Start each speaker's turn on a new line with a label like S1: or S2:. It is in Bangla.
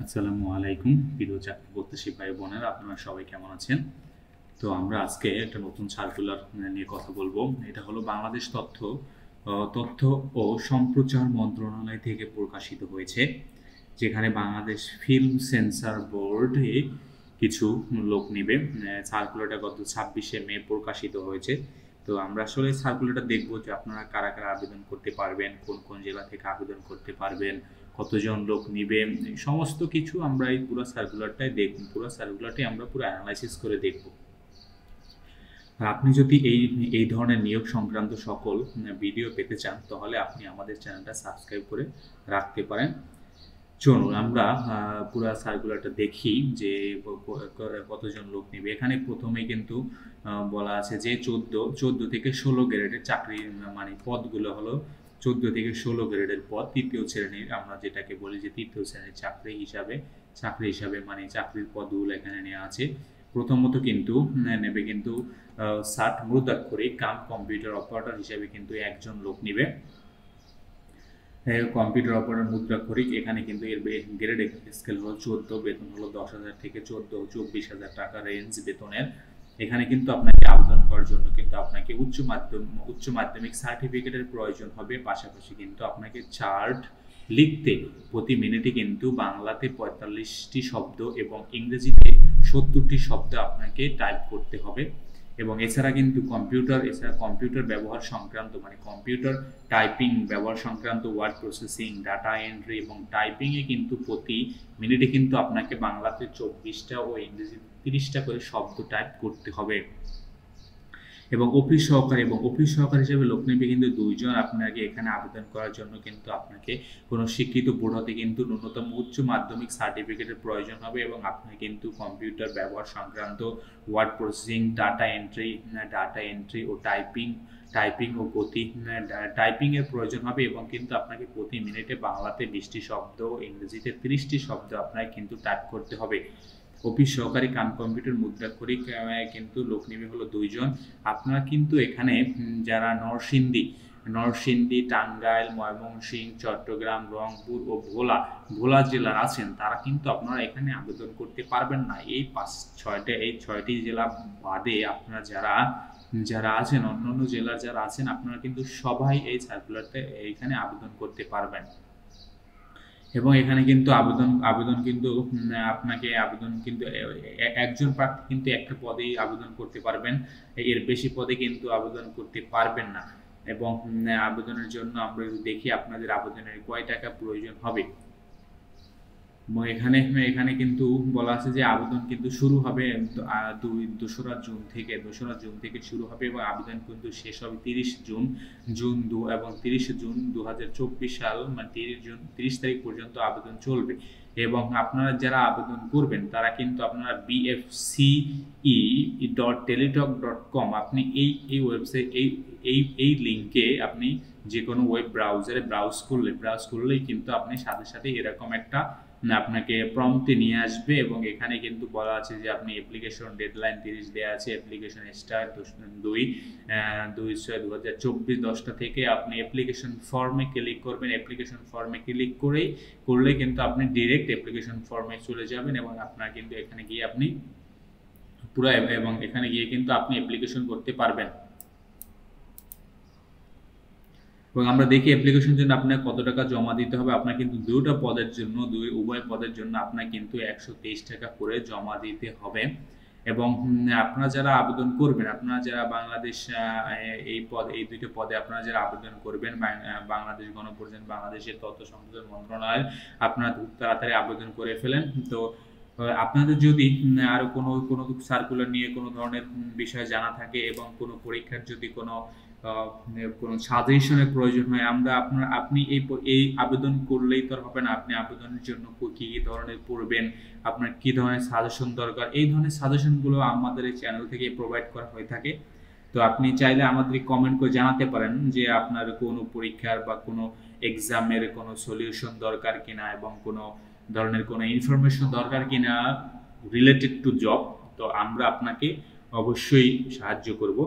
S1: আসসালামু আলাইকুম প্রিয় চাকরি প্রত্যাশী ভাই বোনেরা, আপনারা সবাই কেমন আছেন? তো আমরা আজকে একটা নতুন সার্কুলার নিয়ে কথা বলবো। এটা হলো বাংলাদেশ তথ্য ও সম্প্রচার মন্ত্রণালয় থেকে প্রকাশিত হয়েছে, যেখানে বাংলাদেশ ফিল্ম সেন্সর বোর্ডে কিছু লোক নেবে। সার্কুলারটা গত 26শে মে প্রকাশিত হয়েছে। তো আমরা আসলে সার্কুলারটা দেখবো যে আপনারা কারা কারা আবেদন করতে পারবেন, কোন কোন জেলা থেকে আবেদন করতে পারবেন, কতজন লোক নিবে, সমস্ত কিছু আমরা এই পুরো সার্কুলারটাই আমরা পুরো অ্যানালাইসিস করে দেখব। আর আপনি যদি এই ধরনের নিয়োগ সংক্রান্ত সকল ভিডিও পেতে চান, তাহলে আপনি আমাদের চ্যানেলটা সাবস্ক্রাইব করে রাখতে পারেন। চলুন আমরা পুরো সার্কুলারটা দেখি যে কতজন লোক নেবে। এখানে প্রথমে কিন্তু বলা আছে যে 14 থেকে 16 গ্রেডের চাকরি, মানে পদগুলো হলো 14 থেকে 16 গ্রেডের পদ, তৃতীয় শ্রেণীর, আমরা যেটাকে বলি যে তৃতীয় শ্রেণীর চাকরি হিসাবে মানে চাকরির পদগুলো এখানে নেওয়া আছে। প্রথমত কিন্তু নেবে কিন্তু 60 মৃদাক্ষরিক কম্পিউটার অপারেটর হিসাবে কিন্তু একজন লোক নেবে। কম্পিউটার অপারেটর মুদ্রাক্ষরিক, এখানে কিন্তু এর গ্রেড স্কেল হলো 14, বেতন হলো 10,000 থেকে 24,000 টাকা রেঞ্জ বেতনের। এখানে কিন্তু আপনাকে আবেদন করার জন্য কিন্তু আপনাকে উচ্চ মাধ্যমিক সার্টিফিকেটের প্রয়োজন হবে। পাশাপাশি কিন্তু আপনাকে চার্ট লিখতে প্রতি মিনিটে কিন্তু বাংলাতে 45টি শব্দ এবং ইংরেজিতে 70টি শব্দ আপনাকে টাইপ করতে হবে। এবং এছাড়া কিন্তু কম্পিউটার ব্যবহার সংক্রান্ত, মানে কম্পিউটার টাইপিং ব্যবহার সংক্রান্ত ওয়ার্ড প্রসেসিং, ডাটা এন্ট্রি এবং টাইপিংয়ে কিন্তু প্রতি মিনিটে কিন্তু আপনাকে বাংলাতে 24টা ও ইংরেজিতে 30টা করে শব্দ টাইপ করতে হবে। এবং অফিস সহকারী হিসেবে লোক নেবে কিন্তু 2 জন। আপনাকে এখানে আবেদন করার জন্য কিন্তু আপনাকে কোনো শিক্ষিত বোর্ড হতে কিন্তু ন্যূনতম উচ্চ মাধ্যমিক সার্টিফিকেটের প্রয়োজন হবে, এবং আপনাকে কিন্তু কম্পিউটার ব্যবহার সংক্রান্ত ওয়ার্ড প্রসেসিং, ডাটা এন্ট্রি ও টাইপিং এর প্রয়োজন হবে। এবং কিন্তু আপনাকে প্রতি মিনিটে বাংলাতে 20টি শব্দ, ইংরেজিতে 30টি শব্দ আপনাকে কিন্তু টাইপ করতে হবে। অফিস সহকারী কম্পিউটার মুদ্রাক্ষরিক কিন্তু লোক নেবে হলো 2 জন। আপনারা কিন্তু এখানে যারা নরসিংদী, টাঙ্গাইল, ময়মনসিংহ, চট্টগ্রাম, রংপুর ও ভোলা জেলার আছেন, তারা কিন্তু আপনারা এখানে আবেদন করতে পারবেন না। এই 6টি জেলা বাদে আপনারা যারা আছেন, অন্যান্য জেলার যারা আছেন, আপনারা কিন্তু সবাই এই সার্কুলারতে এখানে আবেদন করতে পারবেন। এবং এখানে কিন্তু আবেদন কিন্তু একজন প্রার্থী কিন্তু একটা পদেই আবেদন করতে পারবেন, এর বেশি পদে কিন্তু আবেদন করতে পারবেন না। এবং আবেদনের জন্য আমরা দেখি আপনাদের আবেদনের কয় টাকা প্রয়োজন হবে। এবং এখানে কিন্তু বলা আছে যে আবেদন কিন্তু শুরু হবে 2রা জুন থেকে শুরু হবে, এবং আবেদন কিন্তু শেষ হবে 30 জুন 2024 সাল, মানে 30 তারিখ পর্যন্ত আবেদন চলবে। এবং আপনারা যারা আবেদন করবেন তারা কিন্তু আপনারা bfce.teletalk.com, আপনি এই ওয়েবসাইট এই লিংকে আপনি যে কোনো ওয়েব ব্রাউজারে ব্রাউজ করলেই কিন্তু আপনি সাথে সাথে এরকম একটা আপনাকে প্রম্পটে নিয়ে আসবে। এবং এখানে কিন্তু বলা আছে যে আপনি অ্যাপ্লিকেশন ডেডলাইন 30 দেওয়া আছে, অ্যাপ্লিকেশন স্টার্ট 2/6/2024 10টা থেকে আপনি অ্যাপ্লিকেশন ফর্মে ক্লিক করবেন। অ্যাপ্লিকেশন ফর্মে ক্লিক করলে কিন্তু আপনি ডিরেক্ট অ্যাপ্লিকেশন ফর্মে চলে যাবেন, এবং আপনার কিন্তু এখানে গিয়ে কিন্তু আপনি অ্যাপ্লিকেশন করতে পারবেন। এবং আমরা দেখি অ্যাপ্লিকেশন জন্য আপনার কত টাকা জমা দিতে হবে। আপনার কিন্তু উভয় পদের জন্য আপনার কিন্তু 123 টাকা করে জমা দিতে হবে। এবং আপনারা যারা আবেদন করবেন, আপনারা যারা বাংলাদেশ এই 2টো পদে আপনারা যারা আবেদন করবেন, বাংলাদেশ গণপ্রজাতন্ত্রী বাংলাদেশের তথ্য সম্প্রচার মন্ত্রণালয়, আপনারা খুব তাড়াতাড়ি আবেদন করে ফেলেন। তো আপনাদের যদি আরো কোনো সার্কুলার নিয়ে কোনো ধরনের বিষয় জানা থাকে, এবং কোনো পরীক্ষার যদি কোনো সাজেশনের প্রয়োজন হয়, আপনি এই আবেদন করলেই তো হবে না। আপনি আবেদনের জন্য কি ধরনের পড়বেন, আপনার কি ধরনের সাজেশন দরকার, এই ধরনের সাজেশনগুলো আমাদের এই চ্যানেল থেকে প্রোভাইড করা হয়ে থাকে। তো আপনি চাইলে আমাদের কমেন্ট করে জানাতে পারেন যে আপনার কোনো পরীক্ষার বা কোনো এক্সামের কোনো সলিউশন দরকার কিনা, এবং কোনো ধরনের কোনো ইনফরমেশন দরকার কিনা রিলেটেড টু জব। তো আমরা আপনাকে অবশ্যই সাহায্য করব।